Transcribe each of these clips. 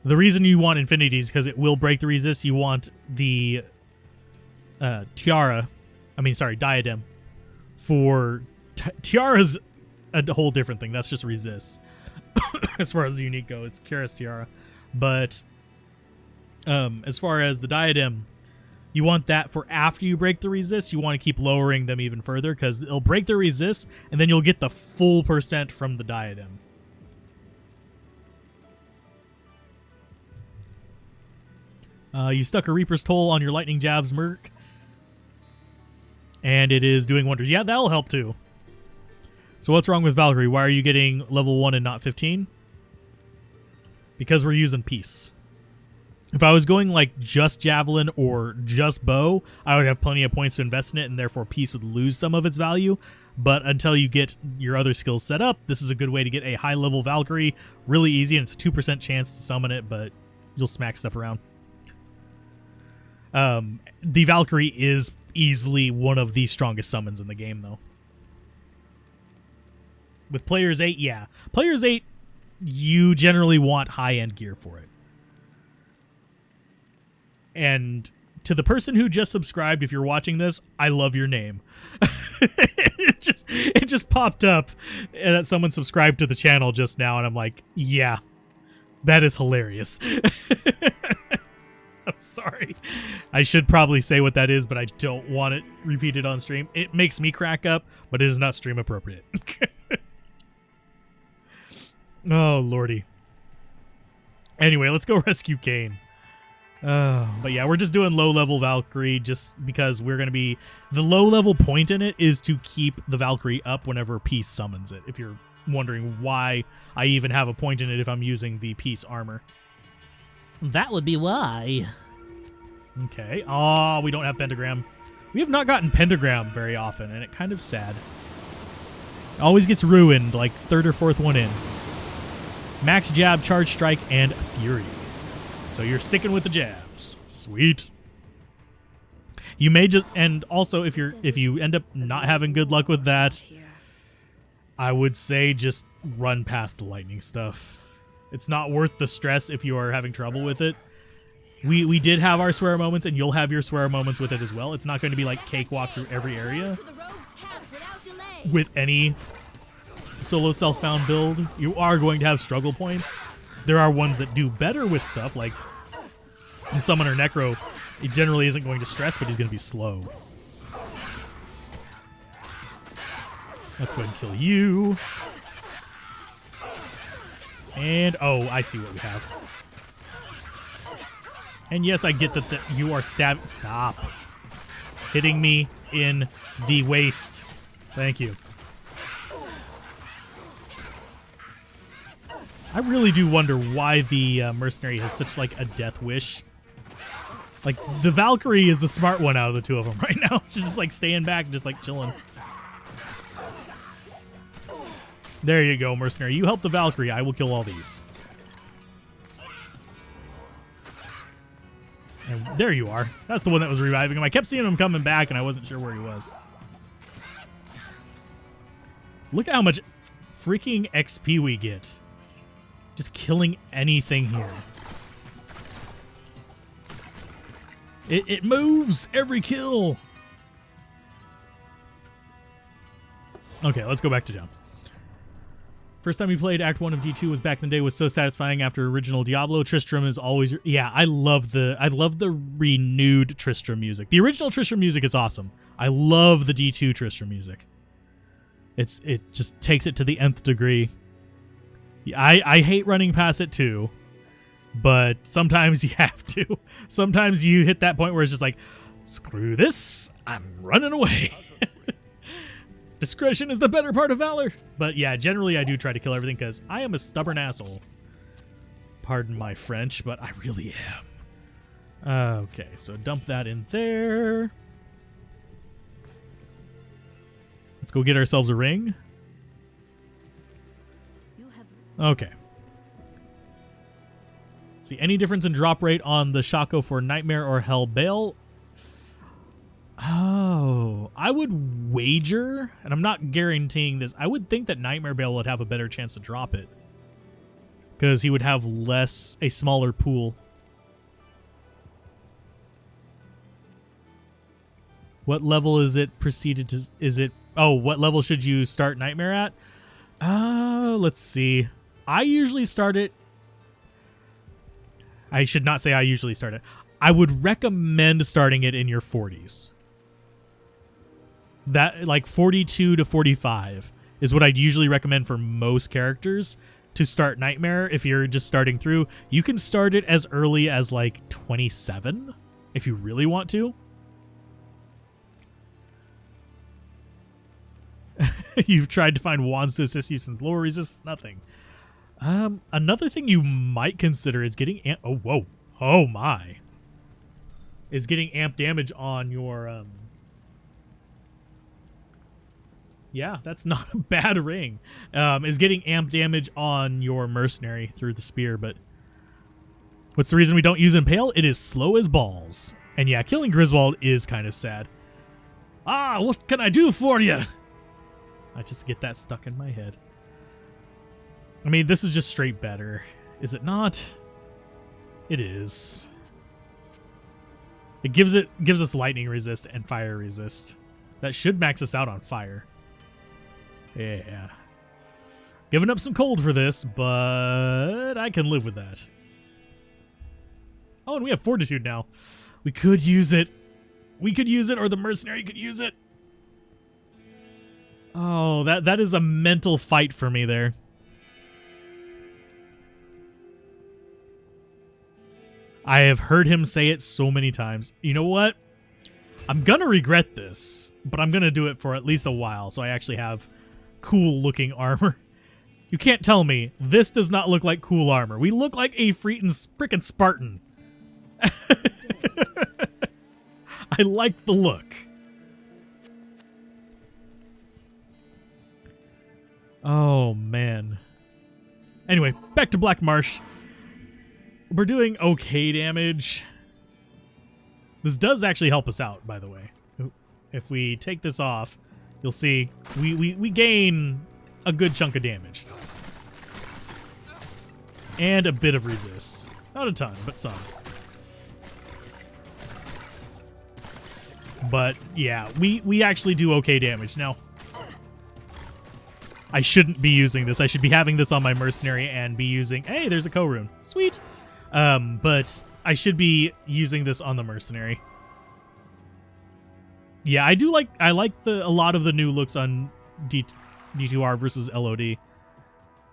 The reason you want Infinity is because it will break the resist. You want the diadem. For Tiara's a whole different thing. That's just resist. As far as the unique go, it's Kira's Tiara. But as far as the diadem, you want that for after you break the resist. You want to keep lowering them even further because it'll break the resist, and then you'll get the full percent from the diadem. You stuck a Reaper's Toll on your Lightning Jab's Merc, and it is doing wonders. Yeah, that'll help too. So what's wrong with Valkyrie? Why are you getting level 1 and not 15? Because we're using Peace. If I was going like just Javelin or just Bow, I would have plenty of points to invest in it, and therefore Peace would lose some of its value. But until you get your other skills set up, this is a good way to get a high-level Valkyrie. Really easy, and it's a 2% chance to summon it, but you'll smack stuff around. The Valkyrie is easily one of the strongest summons in the game, though. With Players 8, yeah. Players 8, you generally want high-end gear for it. And to the person who just subscribed, if you're watching this, I love your name. it just popped up that someone subscribed to the channel just now, and I'm like, yeah, that is hilarious. I'm sorry. I should probably say what that is, but I don't want it repeated on stream. It makes me crack up, but it is not stream appropriate. Oh, lordy. Anyway, let's go rescue Kayn. But yeah, we're just doing low-level Valkyrie just because we're going to be... The low-level point in it is to keep the Valkyrie up whenever Peace summons it, if you're wondering why I even have a point in it if I'm using the Peace armor. That would be why. Okay. Oh, we don't have Pentagram. We have not gotten Pentagram very often, and it kind of sad. It always gets ruined like third or fourth one in. Max Jab, Charge Strike, and Fury. So you're sticking with the jabs. Sweet. You may just, and also if you end up not having good luck with that, I would say just run past the lightning stuff. It's not worth the stress if you are having trouble with it. We did have our swear moments, and you'll have your swear moments with it as well. It's not going to be like cakewalk through every area with any solo self-found build. You are going to have struggle points. There are ones that do better with stuff, like in Summoner Necro. He generally isn't going to stress, but he's going to be slow. Let's go ahead and kill you. And, oh, I see what we have. And yes, I get that you are stabbing. Stop hitting me in the waist. Thank you. I really do wonder why the mercenary has such like a death wish. Like the Valkyrie is the smart one out of the two of them right now. She's just like staying back and just like chilling. There you go, mercenary. You help the Valkyrie. I will kill all these. And there you are. That's the one that was reviving him. I kept seeing him coming back and I wasn't sure where he was. Look at how much freaking XP we get. Just killing anything here. It moves every kill. Okay, let's go back to jump. First time we played Act 1 of D2 was back in the day. Was so satisfying after original Diablo. Tristram is always... Yeah, I love the renewed Tristram music. The original Tristram music is awesome. I love the D2 Tristram music. It just takes it to the nth degree. I hate running past it too, but sometimes you have to. Sometimes you hit that point where it's just like, screw this, I'm running away. Discretion is the better part of valor. But yeah, generally I do try to kill everything because I am a stubborn asshole. Pardon my French, but I really am. Okay, so dump that in there. Let's go get ourselves a ring. Okay. See, any difference in drop rate on the Shaco for Nightmare or Hellbale? Oh, I would wager, and I'm not guaranteeing this, I would think that Nightmare Bale would have a better chance to drop it. because he would have a smaller pool. What level is it proceeded to? What level should you start Nightmare at? Let's see. I usually start it. I should not say I usually start it. I would recommend starting it in your 40s. That, like, 42 to 45 is what I'd usually recommend for most characters to start Nightmare. If you're just starting through, you can start it as early as like 27 if you really want to. You've tried to find wands to assist you since lower resistance, nothing. Another thing you might consider is getting oh my, is getting amp damage on your yeah, that's not a bad ring. Is getting amp damage on your mercenary through the spear, but what's the reason we don't use Impale? It is slow as balls. And yeah, killing Griswold is kind of sad. Ah, what can I do for you? I just get that stuck in my head. I mean, this is just straight better. Is it not? It is. It gives us lightning resist and fire resist. That should max us out on fire. Yeah. Giving up some cold for this, but I can live with that. Oh, and we have fortitude now. We could use it. We could use it, or the mercenary could use it. Oh, that is a mental fight for me there. I have heard him say it so many times. You know what? I'm gonna regret this, but I'm gonna do it for at least a while, so I actually have cool looking armor. You can't tell me this does not look like cool armor. We look like a frickin' Spartan. I like the look. Oh, man. Anyway, back to Black Marsh. We're doing okay damage. This does actually help us out, by the way. If we take this off, you'll see we gain a good chunk of damage. And a bit of resist. Not a ton, but some. But yeah, we actually do okay damage. Now, I shouldn't be using this. I should be having this on my mercenary and be using... Hey, there's a co-rune. Sweet. But I should be using this on the mercenary. Yeah, I like a lot of the new looks on D2R versus LOD.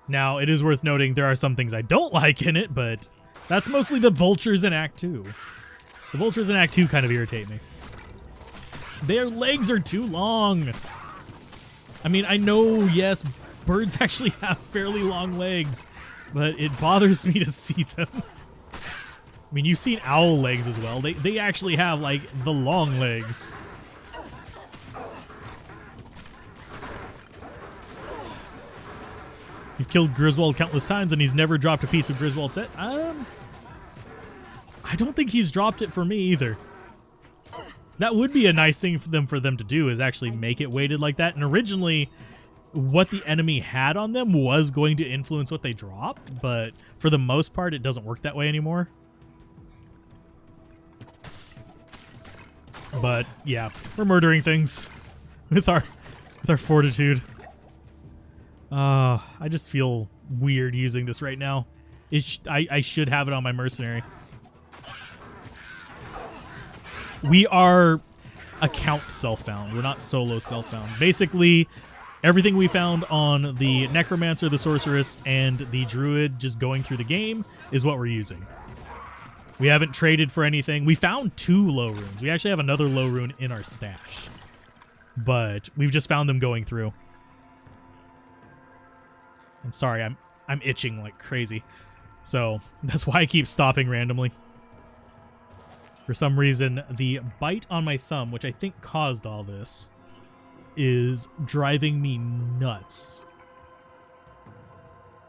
Now, it is worth noting there are some things I don't like in it, but that's mostly the vultures in Act 2. The vultures in Act 2 kind of irritate me. Their legs are too long. I mean, I know, yes, birds actually have fairly long legs, but it bothers me to see them. I mean, you've seen owl legs as well. They actually have, like, the long legs. You've killed Griswold countless times, and he's never dropped a piece of Griswold set. I don't think he's dropped it for me either. That would be a nice thing for them to do, is actually make it weighted like that. And originally, what the enemy had on them was going to influence what they dropped, but for the most part, it doesn't work that way anymore. But yeah, we're murdering things with our fortitude. I just feel weird using this right now. I should have it on my mercenary. We are account self-found. We're not solo self-found. Basically, everything we found on the Necromancer, the Sorceress, and the Druid just going through the game is what we're using. We haven't traded for anything. We found 2 low runes. We actually have another low rune in our stash. But we've just found them going through. And sorry, I'm itching like crazy. So that's why I keep stopping randomly. For some reason, the bite on my thumb, which I think caused all this, is driving me nuts.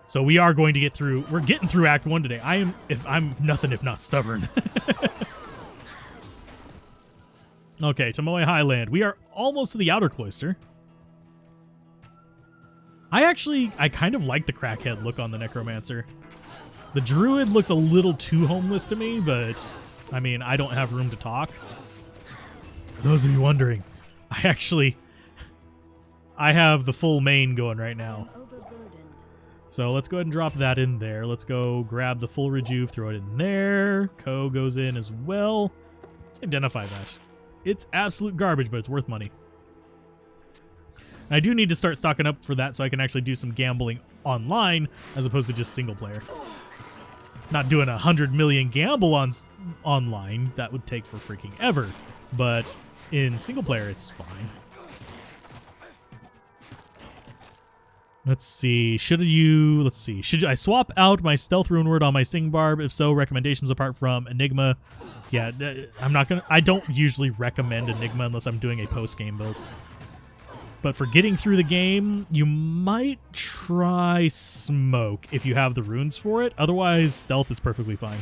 So we are going to get through. We're getting through Act 1 today. I'm nothing if not stubborn. Okay, Tomoe Highland. We are almost to the Outer Cloister. I kind of like the crackhead look on the Necromancer. The druid looks a little too homeless to me, but I mean, I don't have room to talk. For those of you wondering, I have the full main going right now. So let's go ahead and drop that in there. Let's go grab the full rejuve, throw it in there. Co goes in as well. Let's identify that. It's absolute garbage, but it's worth money. I do need to start stocking up for that so I can actually do some gambling online as opposed to just single player. Not doing 100 million gamble on online. That would take for freaking ever. But in single player, it's fine. Let's see. Should I swap out my stealth rune word on my sing barb? If so, recommendations apart from Enigma. Yeah, I don't usually recommend Enigma unless I'm doing a post-game build. But for getting through the game, you might try smoke if you have the runes for it. Otherwise, stealth is perfectly fine.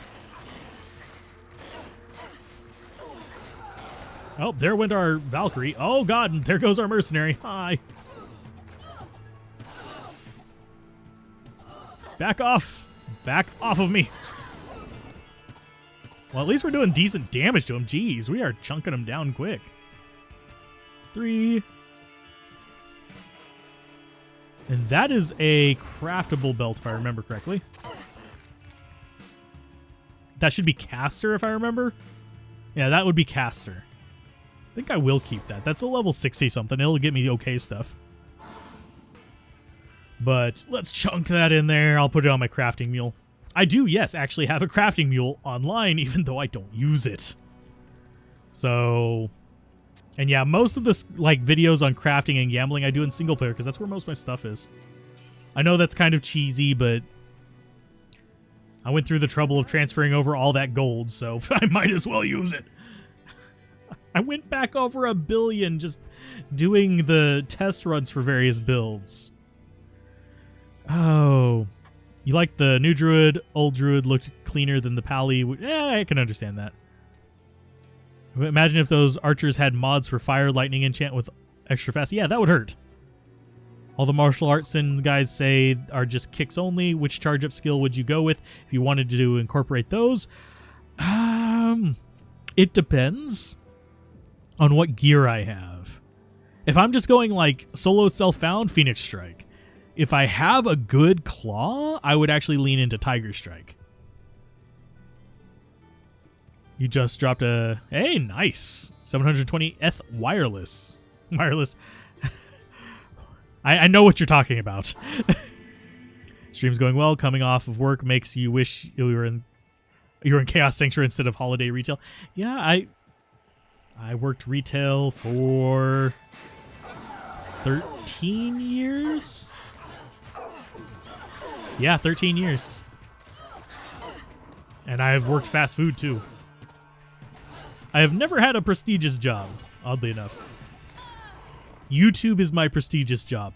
Oh, there went our Valkyrie. Oh god, and there goes our mercenary. Hi. Back off. Back off of me. Well, at least we're doing decent damage to him. Jeez, we are chunking him down quick. 3. And that is a craftable belt, if I remember correctly. That should be caster, if I remember. Yeah, that would be caster. I think I will keep that. That's a level 60 something. It'll get me okay stuff. But let's chunk that in there. I'll put it on my crafting mule. I do, yes, actually have a crafting mule online, even though I don't use it. So, and yeah, most of this like videos on crafting and gambling I do in single player because that's where most of my stuff is. I know that's kind of cheesy, but I went through the trouble of transferring over all that gold, so I might as well use it. I went back over 1 billion just doing the test runs for various builds. Oh, you like the new druid? Old druid looked cleaner than the pally. Yeah, I can understand that. Imagine if those archers had mods for fire, lightning enchant with extra fast. Yeah, that would hurt. All the martial arts and guys say are just kicks only. Which charge up skill would you go with if you wanted to incorporate those? It depends on what gear I have. If I'm just going like solo self-found, Phoenix Strike. If I have a good claw, I would actually lean into Tiger Strike. You just dropped a... Hey, nice. 720th wireless. Wireless. I know what you're talking about. Stream's going well. Coming off of work makes you wish you were in Chaos Sanctuary instead of holiday retail. Yeah, I worked retail for 13 years. Yeah, 13 years. And I've worked fast food, too. I have never had a prestigious job, oddly enough. YouTube is my prestigious job.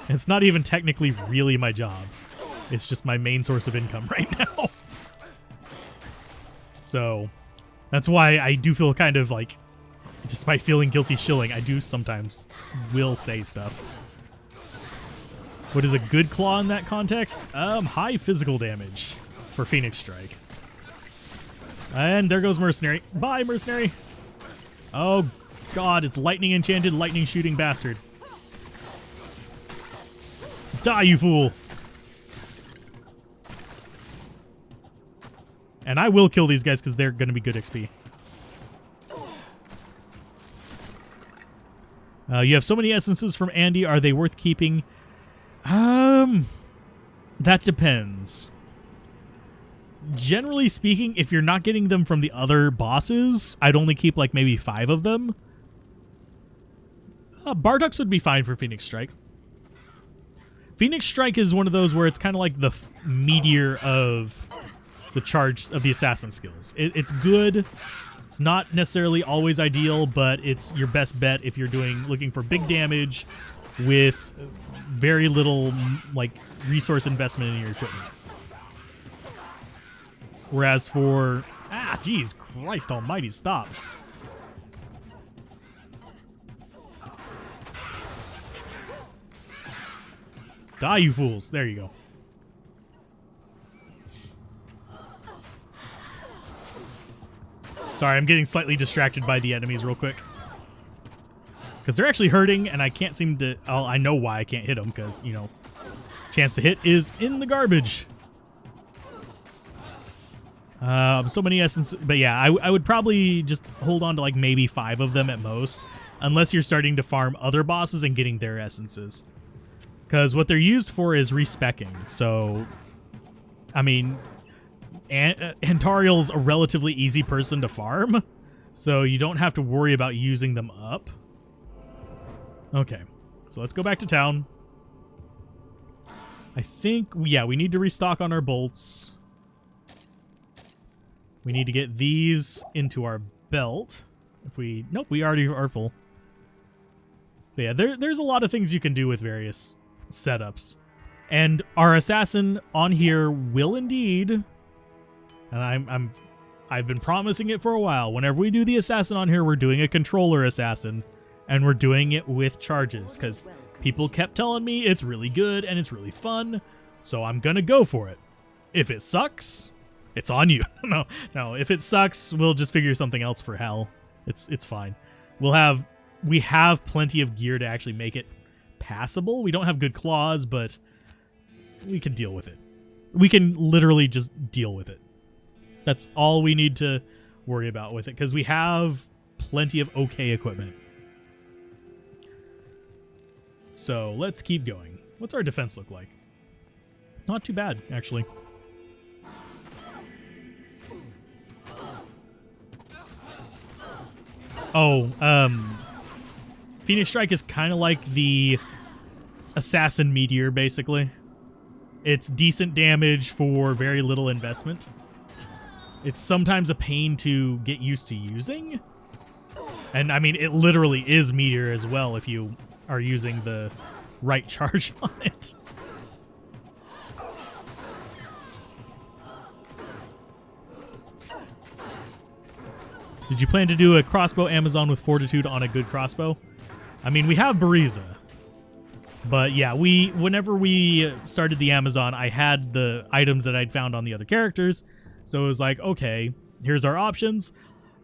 It's not even technically really my job. It's just my main source of income right now. So, that's why I do feel kind of like, despite feeling guilty shilling, I do sometimes will say stuff. What is a good claw in that context? High physical damage for Phoenix Strike. And there goes Mercenary. Bye, Mercenary. Oh, God, it's lightning enchanted, lightning shooting bastard. Die, you fool. And I will kill these guys because they're going to be good XP. You have so many essences from Andy. Are they worth keeping? That depends. Generally speaking, if you're not getting them from the other bosses, I'd only keep like maybe 5 of them. Bardock's would be fine for Phoenix Strike. Phoenix Strike is one of those where it's kind of like the meteor of the charge of the assassin skills. It's good. It's not necessarily always ideal, but it's your best bet if you're looking for big damage with very little like resource investment in your equipment. Whereas for geez, Christ Almighty, stop. Die, you fools! There you go. Sorry, I'm getting slightly distracted by the enemies real quick. Because they're actually hurting, and I can't seem to... Oh, I know why I can't hit them, because, you know, chance to hit is in the garbage. So many essences. But yeah, I would probably just hold on to like maybe 5 of them at most. Unless you're starting to farm other bosses and getting their essences. Because what they're used for is respecking. So, I mean, Antariel's a relatively easy person to farm. So you don't have to worry about using them up. Okay, so let's go back to town. I think, yeah, we need to restock on our bolts. We need to get these into our belt. If we... Nope, we already are full. But yeah, there's a lot of things you can do with various setups. And our assassin on here will indeed... And I've been promising it for a while. Whenever we do the assassin on here, we're doing a controller assassin. And we're doing it with charges. Because people kept telling me it's really good and it's really fun. So I'm going to go for it. If it sucks, it's on you. No. If it sucks, we'll just figure something else for hell. It's fine. We have plenty of gear to actually make it passable. We don't have good claws, but we can deal with it. We can literally just deal with it. That's all we need to worry about with it, because we have plenty of okay equipment. So let's keep going. What's our defense look like? Not too bad, actually. Oh, Phoenix Strike is kind of like the Assassin Meteor, basically. It's decent damage for very little investment. It's sometimes a pain to get used to using. And, I mean, it literally is Meteor as well if you are using the right charge on it. Did you plan to do a crossbow Amazon with Fortitude on a good crossbow? I mean, we have Bariza. But yeah, whenever we started the Amazon, I had the items that I'd found on the other characters. So it was like, okay, here's our options.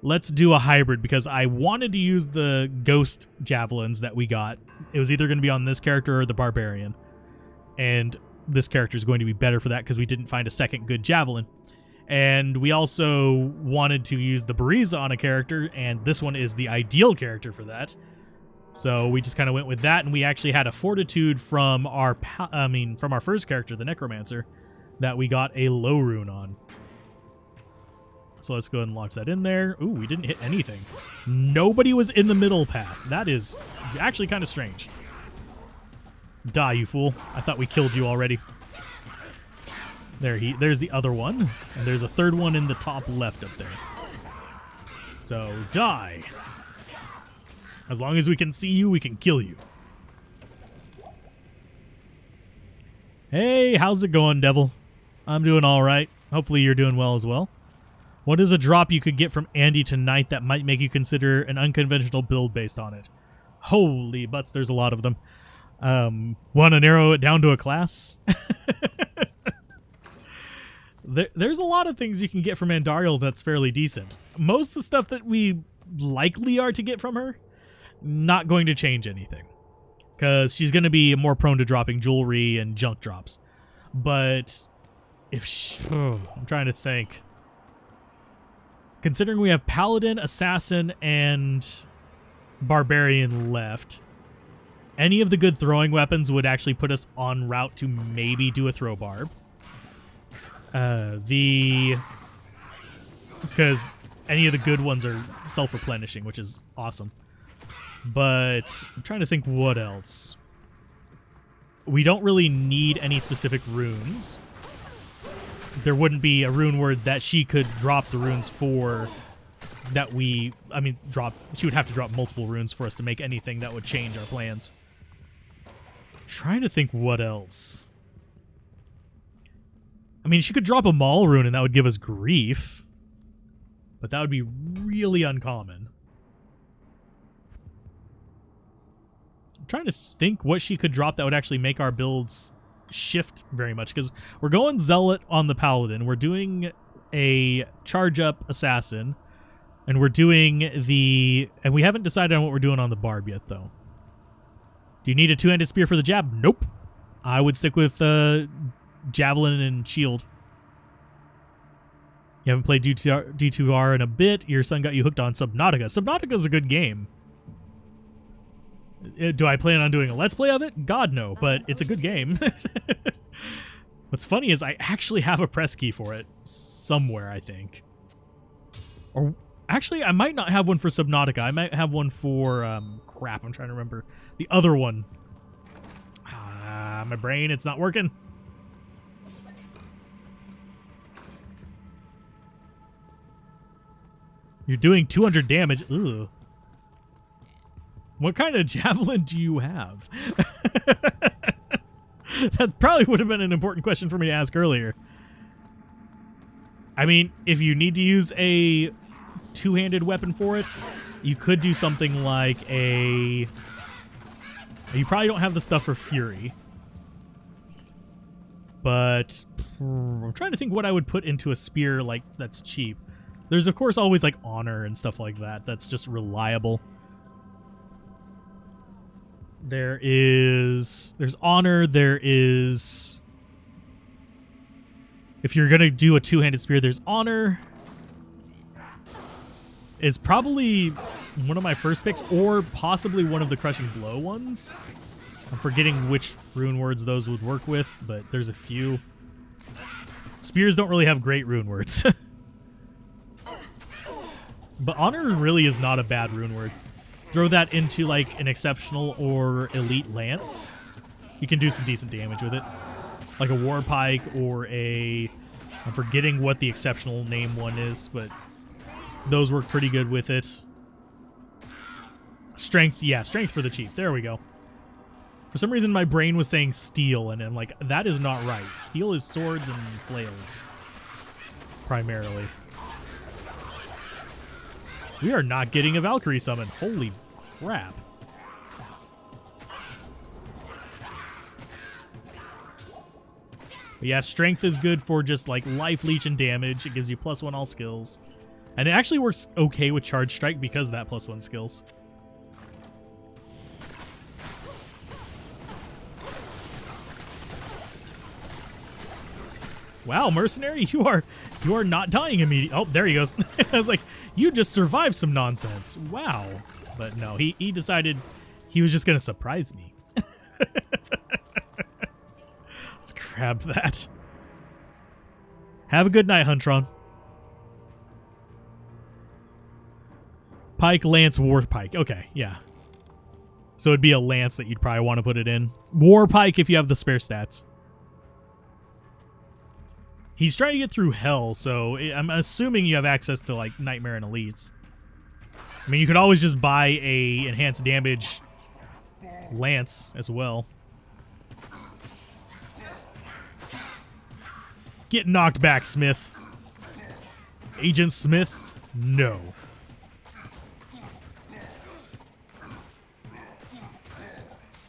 Let's do a hybrid, because I wanted to use the ghost javelins that we got. It was either going to be on this character or the barbarian. And this character is going to be better for that because we didn't find a second good javelin. And we also wanted to use the Bariza on a character, and this one is the ideal character for that. So we just kind of went with that, and we actually had a Fortitude from our first character, the Necromancer, that we got a low rune on. So let's go ahead and lock that in there. Ooh, we didn't hit anything. Nobody was in the middle path. That is actually kind of strange. Die, you fool. I thought we killed you already. There's the other one. And there's a third one in the top left up there. So, die. As long as we can see you, we can kill you. Hey, how's it going, Devil? I'm doing all right. Hopefully you're doing well as well. What is a drop you could get from Andy tonight that might make you consider an unconventional build based on it? Holy butts, there's a lot of them. Want to narrow it down to a class? There's a lot of things you can get from Andariel that's fairly decent. Most of the stuff that we likely are to get from her, not going to change anything. Because she's going to be more prone to dropping jewelry and junk drops. But if I'm trying to think. Considering we have Paladin, Assassin, and Barbarian left, any of the good throwing weapons would actually put us en route to maybe do a throw barb. Because any of the good ones are self-replenishing, which is awesome. But I'm trying to think what else. We don't really need any specific runes. There wouldn't be a rune word that she could drop the runes for that she would have to drop multiple runes for us to make anything that would change our plans. Trying to think what else. I mean, she could drop a Maul rune and that would give us grief. But that would be really uncommon. I'm trying to think what she could drop that would actually make our builds shift very much, because we're going Zealot on the Paladin. We're doing a charge up Assassin. And we're doing the... And we haven't decided on what we're doing on the barb yet, though. Do you need a two-handed spear for the jab? Nope. I would stick with javelin and shield. You haven't played D2R in a bit. Your son got you hooked on Subnautica. Subnautica's a good game. Do I plan on doing a Let's Play of it? God, no. But it's a good game. What's funny is I actually have a press key for it somewhere, I think. Or actually, I might not have one for Subnautica. I might have one for... crap, I'm trying to remember. The other one. My brain, it's not working. You're doing 200 damage. Ugh. What kind of javelin do you have? That probably would have been an important question for me to ask earlier. I mean, if you need to use a two-handed weapon for it, you could do something like a... You probably don't have the stuff for Fury. But I'm trying to think what I would put into a spear like that's cheap. There's, of course, always like Honor and stuff like that. That's just reliable. There's Honor. There is... If you're going to do a two-handed spear, there's Honor. Is probably one of my first picks, or possibly one of the Crushing Blow ones. I'm forgetting which rune words those would work with, but there's a few. Spears don't really have great rune words. But Honor really is not a bad rune word. Throw that into like an Exceptional or Elite Lance. You can do some decent damage with it. Like a War Pike or a... I'm forgetting what the Exceptional name one is, but those work pretty good with it. Strength, yeah, strength for the chief. There we go. For some reason, my brain was saying steel, and I'm like, that is not right. Steel is swords and flails, primarily. We are not getting a Valkyrie summon. Holy crap. But yeah, strength is good for just like life leech and damage. It gives you +1 all skills. And it actually works okay with Charge Strike because of that +1 skills. Wow, Mercenary, you are not dying immediately. Oh, there he goes. I was like, you just survived some nonsense. Wow. But no, he decided he was just going to surprise me. Let's grab that. Have a good night, Huntron. Pike, Lance, War Pike. Okay, yeah. So it'd be a Lance that you'd probably want to put it in. War Pike if you have the spare stats. He's trying to get through Hell, so I'm assuming you have access to, like, Nightmare and Elites. I mean, you could always just buy a enhanced damage Lance as well. Get knocked back, Smith. Agent Smith, no.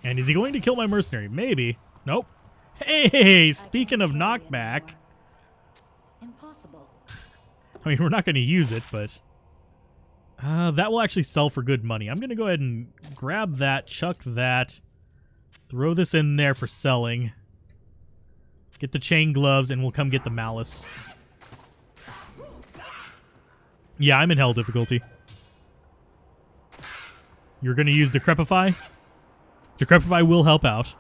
And is he going to kill my mercenary? Maybe. Nope. Hey, speaking of knockback... Impossible. I mean, we're not going to use it, but that will actually sell for good money. I'm going to go ahead and grab that, chuck that, throw this in there for selling. Get the chain gloves, and we'll come get the malice. Yeah, I'm in hell difficulty. You're going to use Decrepify? Decrepify will help out.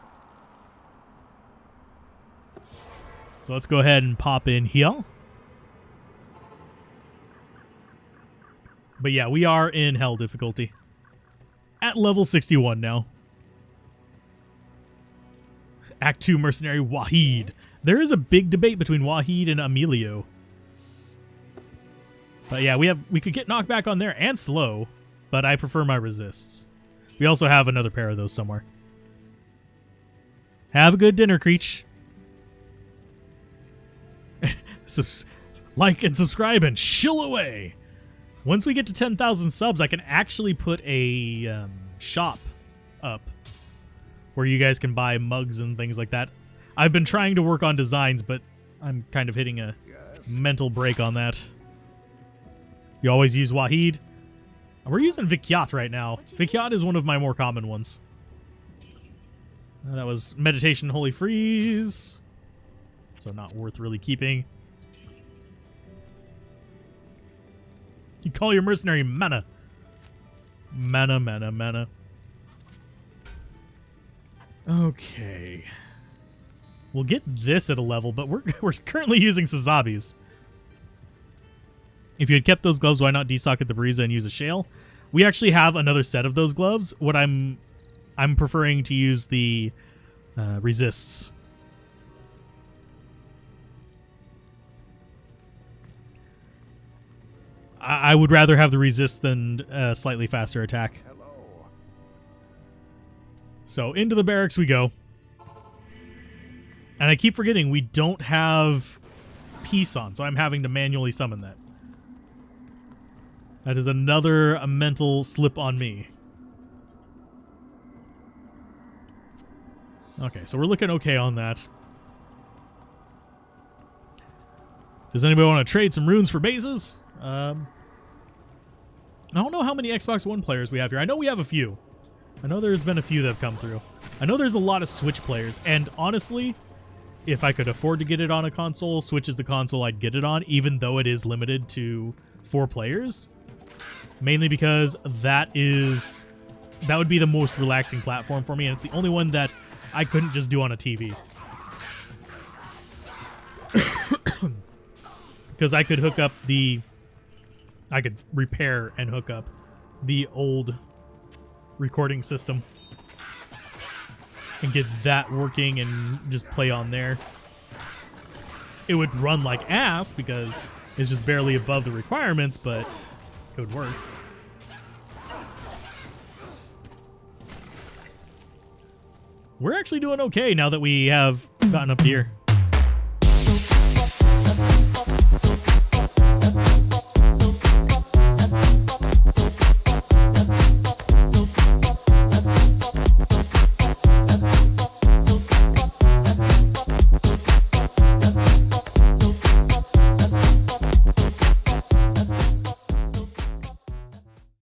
So let's go ahead and pop in here. But yeah, we are in hell difficulty. At level 61 now. Act 2 Mercenary Wahid. There is a big debate between Wahid and Emilio. But yeah, we could get knocked back on there and slow, but I prefer my resists. We also have another pair of those somewhere. Have a good dinner, Creech. Like and subscribe and shill away. Once we get to 10,000 subs, I can actually put a shop up where you guys can buy mugs and things like that. I've been trying to work on designs, but I'm kind of hitting a mental break on that. You always use Wahid. We're using Vikyat right now. Vikyat is one of my more common ones. That was Meditation Holy Freeze. So not worth really keeping. You call your mercenary mana. Mana. Okay. We'll get this at a level, but we're currently using Sazabi's. If you had kept those gloves, why not desocket the Bariza and use a Shale? We actually have another set of those gloves. What I'm preferring to use the resists. I would rather have the resist than a slightly faster attack. So into the barracks we go. And I keep forgetting we don't have peace on, so I'm having to manually summon that. That is another mental slip on me. Okay, so we're looking okay on that. Does anybody want to trade some runes for bases? I don't know how many Xbox One players we have here. I know we have a few. I know there's been a few that have come through. I know there's a lot of Switch players, and honestly, if I could afford to get it on a console, Switch is the console I'd get it on, even though it is limited to 4 players. Mainly because that would be the most relaxing platform for me, and it's the only one that I couldn't just do on a TV. Because I could hook up I could repair and hook up the old recording system and get that working and just play on there. It would run like ass because it's just barely above the requirements, but it would work. We're actually doing okay now that we have gotten up here.